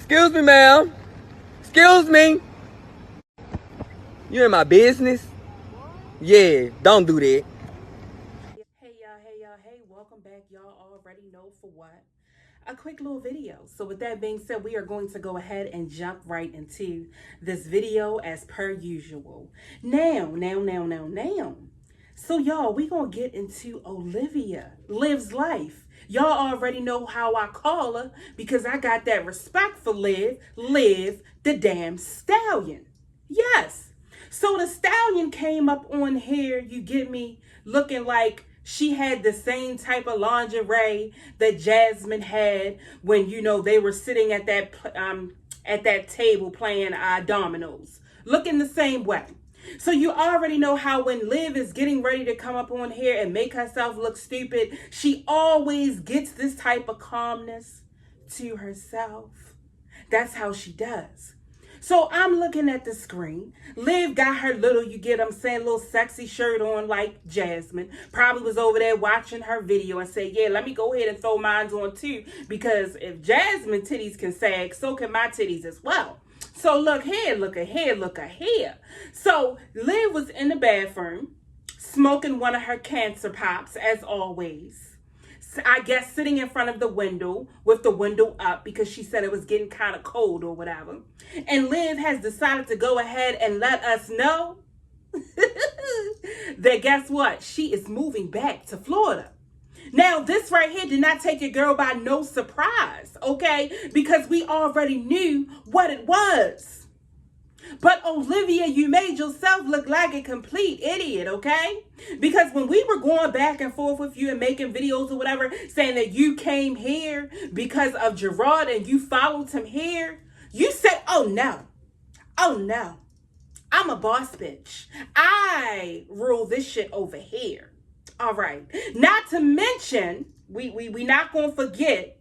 Excuse me, ma'am. Excuse me. You in my business? Yeah, don't do that. Hey, welcome back. Y'all already know for what. A quick little video. So with that being said, we are going to go ahead and jump right into this video as per usual. Now. So y'all, we gonna get into Olivia Liv's life. Y'all already know how I call her because I got that respect for Liv the damn stallion. Yes. So the stallion came up on here, you get me, looking like she had the same type of lingerie that Jasmine had when, you know, they were sitting at that table playing dominoes, looking the same way. So you already know how when Liv is getting ready to come up on here and make herself look stupid, she always gets this type of calmness to herself. That's how she does. So I'm looking at the screen. Liv got her little, you get what I'm saying, little sexy shirt on like Jasmine. Probably was over there watching her video and said, yeah, let me go ahead and throw mine on too. Because if Jasmine titties can sag, so can my titties as well. So look here. So Liv was in the bathroom, smoking one of her cancer pops as always. I guess sitting in front of the window with the window up because she said it was getting kind of cold or whatever. And Liv has decided to go ahead and let us know that guess what? She is moving back to Florida. Now, this right here did not take your girl by no surprise, okay? Because we already knew what it was. But Olivia, you made yourself look like a complete idiot, okay? Because when we were going back and forth with you and making videos or whatever, saying that you came here because of Jerrod and you followed him here, you said, oh no, I'm a boss bitch. I rule this shit over here. All right. Not to mention, we not going to forget,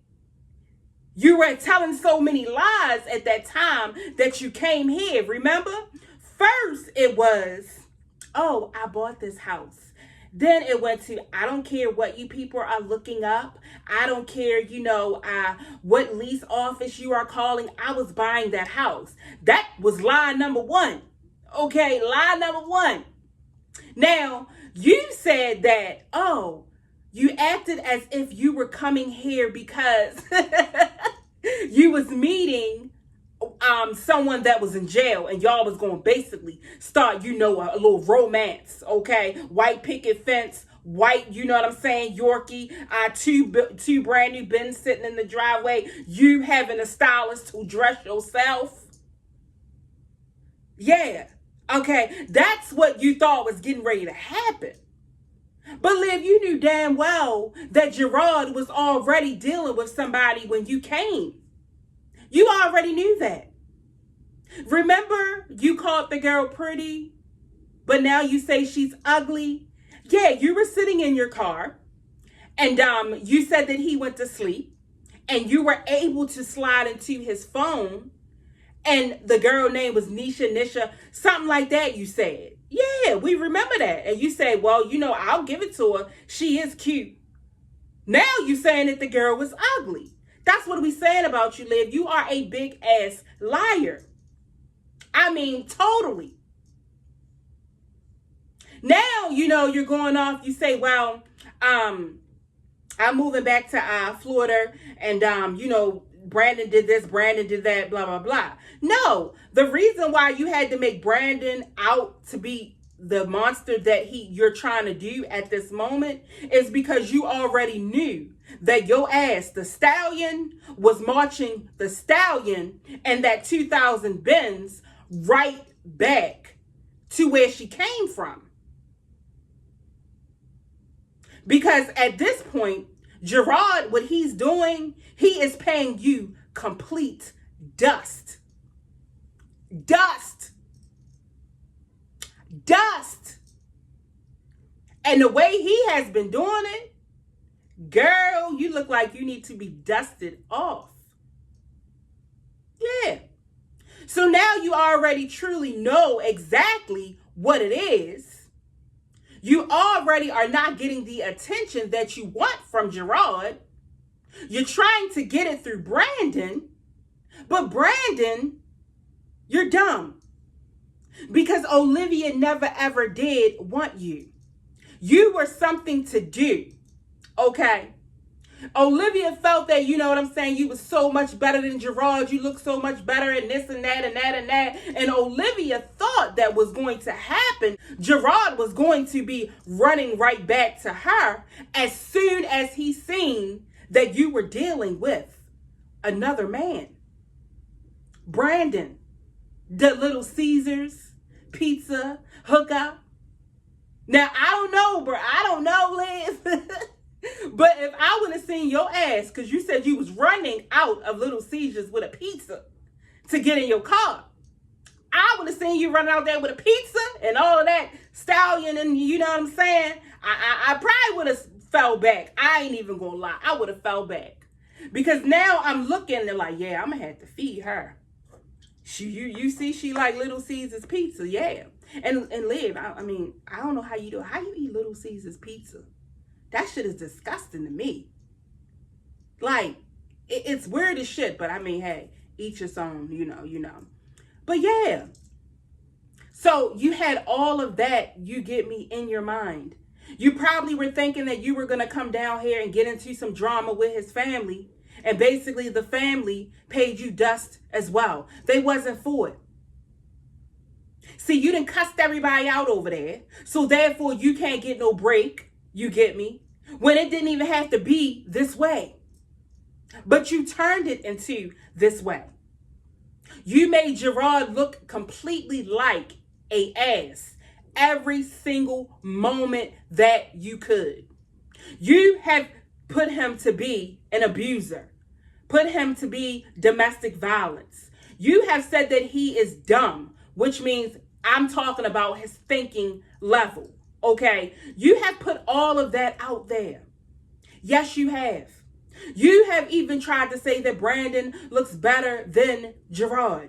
you were telling so many lies at that time that you came here, remember? First, it was, oh, I bought this house. Then it went to, I don't care what you people are looking up. I don't care, what lease office you are calling. I was buying that house. That was lie number one. Okay, lie number one. Now, you said that, oh, you acted as if you were coming here because you was meeting someone that was in jail and y'all was going to basically start, a little romance, okay? White picket fence, white, you know what I'm saying, Yorkie, two brand new Benz sitting in the driveway, you having a stylist to dress yourself. Yeah, okay, that's what you thought was getting ready to happen. But Liv, you knew damn well that Jerrod was already dealing with somebody when you came. You already knew that. Remember, you called the girl pretty, but now you say she's ugly. Yeah, you were sitting in your car, and you said that he went to sleep, and you were able to slide into his phone, and the girl name was Nisha, something like that you said. Yeah, we remember that. And you say, well, I'll give it to her. She is cute. Now you saying that the girl was ugly. That's what we saying about you, Liv. You are a big ass liar. I mean, totally. Now, you're going off. You say, well, I'm moving back to Florida and, Brandon did this, Brandon did that, blah, blah, blah. No, the reason why you had to make Brandon out to be the monster that you're trying to do at this moment is because you already knew that your ass, the stallion, was marching the stallion and that 2000 Benz right back to where she came from. Because at this point, Jerrod, what he's doing, he is paying you complete dust. Dust. And the way he has been doing it, girl, you look like you need to be dusted off. Yeah. So now you already truly know exactly what it is. You already are not getting the attention that you want from Jerrod. You're trying to get it through Brandon, But Brandon, you're dumb. Because Olivia never ever did want you. You were something to do. Okay? Olivia felt that, you know what I'm saying, you was so much better than Jerrod. You look so much better and this and that and that and that. And Olivia thought that was going to happen. Jerrod was going to be running right back to her as soon as he seen that you were dealing with another man. Brandon, the Little Caesars pizza hookup. Now, I don't know, bro. I don't know, Liz. But if I would have seen your ass, because you said you was running out of Little Caesars with a pizza to get in your car, I would have seen you running out there with a pizza and all of that stallion, and you know what I'm saying? I probably would have fell back. I ain't even gonna lie. I would have fell back. Because now I'm looking and like, yeah, I'm gonna have to feed her. You see, she like Little Caesars pizza, yeah. And Liv, I mean, I don't know how you do it. How you eat Little Caesars pizza? That shit is disgusting to me. Like, it's weird as shit, but I mean, hey, each its own, you know. But yeah. So you had all of that, you get me, in your mind. You probably were thinking that you were going to come down here and get into some drama with his family. And basically the family paid you dust as well. They wasn't for it. See, you done cussed everybody out over there. So therefore you can't get no break. You get me? When it didn't even have to be this way. But you turned it into this way. You made Jerrod look completely like a ass every single moment that you could. You have put him to be an abuser. Put him to be domestic violence. You have said that he is dumb, which means I'm talking about his thinking level. Okay, you have put all of that out there. Yes, you have. You have even tried to say that Brandon looks better than Jerrod.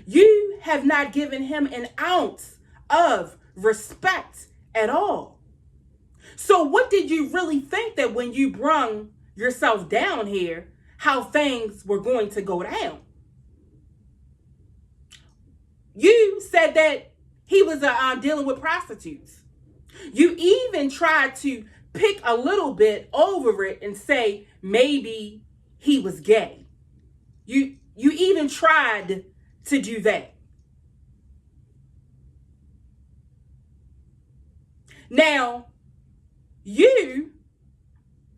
You have not given him an ounce of respect at all. So what did you really think that when you brung yourself down here, how things were going to go down? You said that he was dealing with prostitutes. You even tried to pick a little bit over it and say maybe he was gay. You even tried to do that. Now, you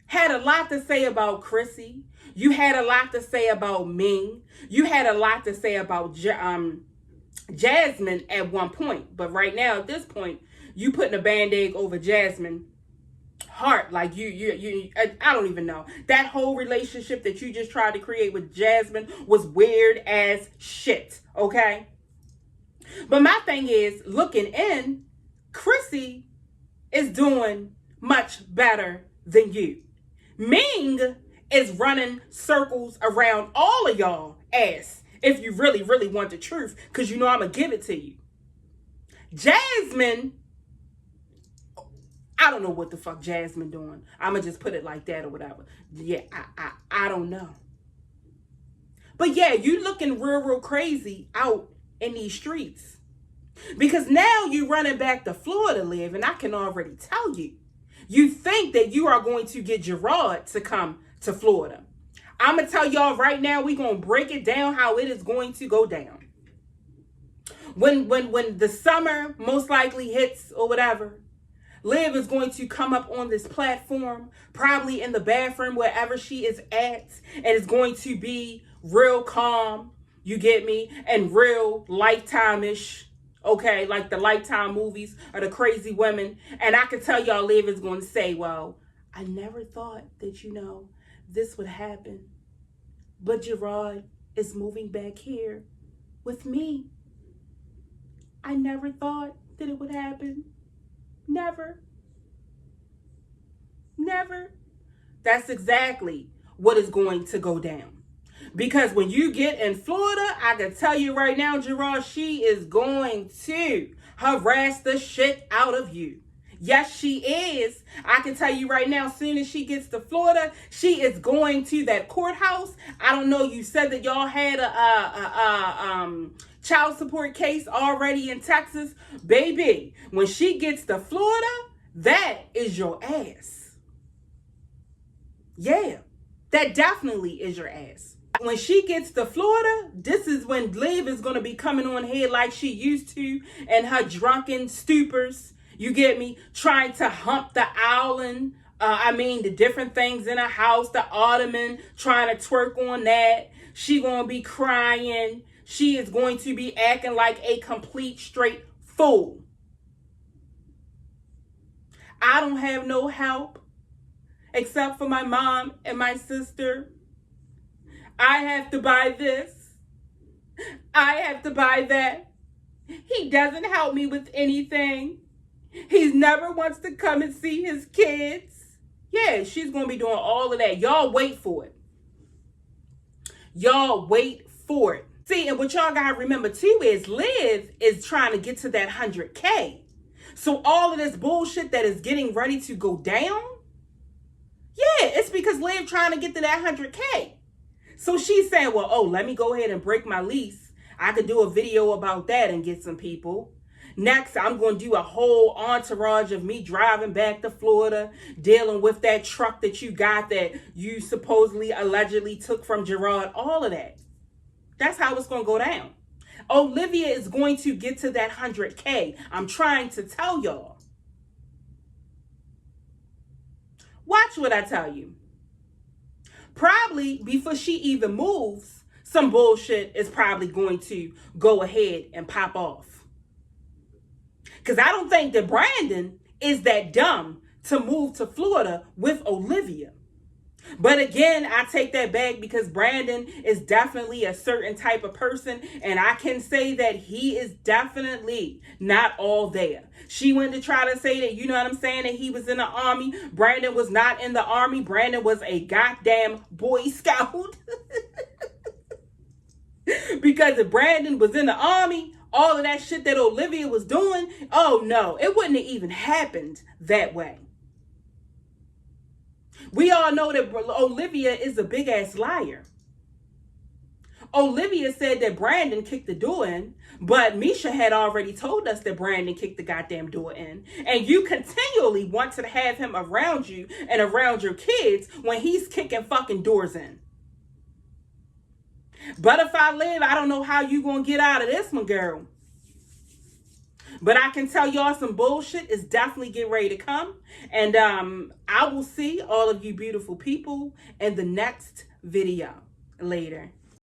had a lot to say about Chrissy. You had a lot to say about Ming. You had a lot to say about Jasmine at one point. But right now, at this point, you putting a band-aid over Jasmine heart. Like I don't even know. That whole relationship that you just tried to create with Jasmine was weird as shit. Okay? But my thing is, looking in, Chrissy is doing much better than you. Ming is running circles around all of y'all ass. If you really, really want the truth, because you know I'm going to give it to you. Jasmine, I don't know what the fuck Jasmine doing. I'm going to just put it like that or whatever. Yeah, I don't know. But yeah, you looking real crazy out in these streets. Because now you running back to Florida, Liv, and I can already tell you. You think that you are going to get Jerrod to come to Florida. I'm going to tell y'all right now, we're going to break it down how it is going to go down. When the summer most likely hits or whatever, Liv is going to come up on this platform, probably in the bathroom, wherever she is at, and it's going to be real calm, you get me, and real Lifetime-ish, okay, like the Lifetime movies or the Crazy Women. And I can tell y'all Liv is going to say, well, I never thought that, this would happen. But Jerrod is moving back here with me. I never thought that it would happen. Never. Never. That's exactly what is going to go down. Because when you get in Florida, I can tell you right now, Jerrod, she is going to harass the shit out of you. Yes, she is. I can tell you right now, as soon as she gets to Florida, she is going to that courthouse. I don't know, you said that y'all had a child support case already in Texas. Baby, when she gets to Florida, that is your ass. Yeah, that definitely is your ass. When she gets to Florida, this is when Liv is going to be coming on here like she used to, and her drunken stupors, you get me, trying to hump the island. The different things in her house, the ottoman, trying to twerk on that. She going to be crying. She is going to be acting like a complete straight fool. I don't have no help except for my mom and my sister. I have to buy this. I have to buy that. He doesn't help me with anything. He never wants to come and see his kids. Yeah, she's going to be doing all of that. Y'all wait for it. Y'all wait for it. See, and what y'all got to remember too is Liv is trying to get to that 100K. So all of this bullshit that is getting ready to go down, yeah, it's because Liv trying to get to that 100K. So she's saying, well, oh, let me go ahead and break my lease. I could do a video about that and get some people. Next, I'm going to do a whole entourage of me driving back to Florida, dealing with that truck that you got that you supposedly, allegedly took from Jerrod. All of that. That's how it's going to go down. Olivia is going to get to that 100K. I'm trying to tell y'all. Watch what I tell you. Probably before she even moves, some bullshit is probably going to go ahead and pop off. Because I don't think that Brandon is that dumb to move to Florida with Olivia. But again, I take that back because Brandon is definitely a certain type of person. And I can say that he is definitely not all there. She went to try to say that, you know what I'm saying, that he was in the army. Brandon was not in the army. Brandon was a goddamn Boy Scout. Because if Brandon was in the army, all of that shit that Olivia was doing, oh no, it wouldn't have even happened that way. We all know that Olivia is a big ass liar. Olivia said that Brandon kicked the door in, but Misha had already told us that Brandon kicked the goddamn door in. And you continually want to have him around you and around your kids when he's kicking fucking doors in. But if I live, I don't know how you gonna get out of this one, girl. But I can tell y'all some bullshit is definitely getting ready to come. And I will see all of you beautiful people in the next video later.